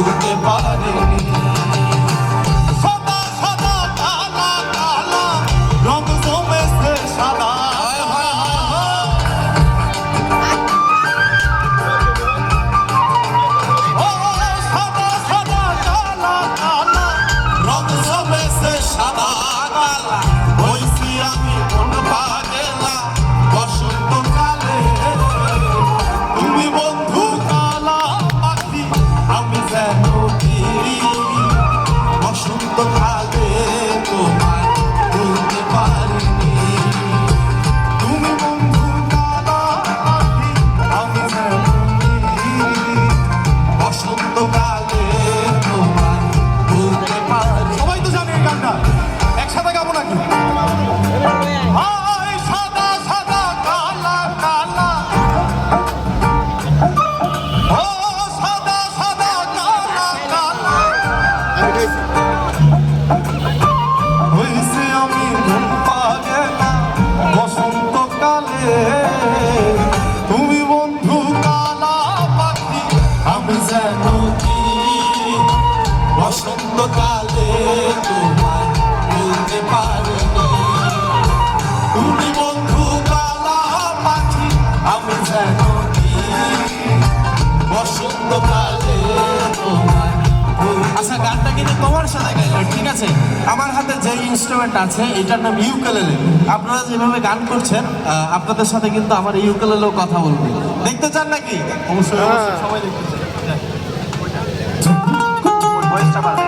ভুলতে পারিনি। তুমি বন্ধু কালা পাখি আমি যেন কি বসন্তকালে তোমায় ভুলতে পারিনি। তুমি বন্ধু কালা পাখি আমি যেন কি বসন্তকালে তোমায়। আচ্ছা, গানটা কিন্তু তোমার সাথে গাইলো, ঠিক আছে? আমার হাতে যে ইনস্ট্রুমেন্ট আছে এটার নাম ইউকেলেলে। আপনারা যেভাবে গান করছেন আপনাদের সাথে কিন্তু আমার ইউকেলেলেও কথা বলবে। দেখতে চান নাকি? অবশ্যই সবাই দেখতে চান। ভয়েসটা বাড়বে।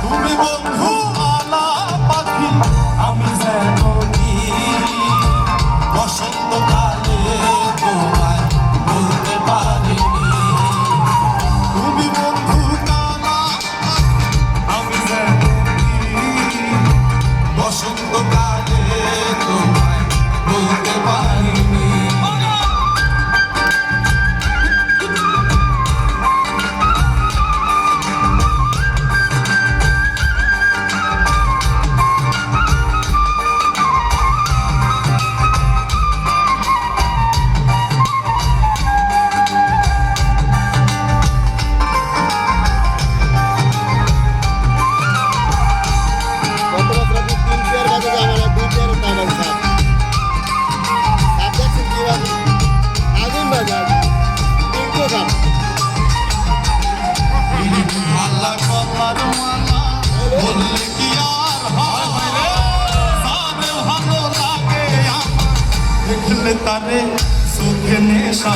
তুমি বন্ধু আলা পাখি আমি যেন কি বসন্তকালে তোমায় ভুলতে পারিনি। তুমি বন্ধু কালা আমি যেন কি বসন্তকালে তোমায় ভুলতে পারিনি। তারে সুখে নেশা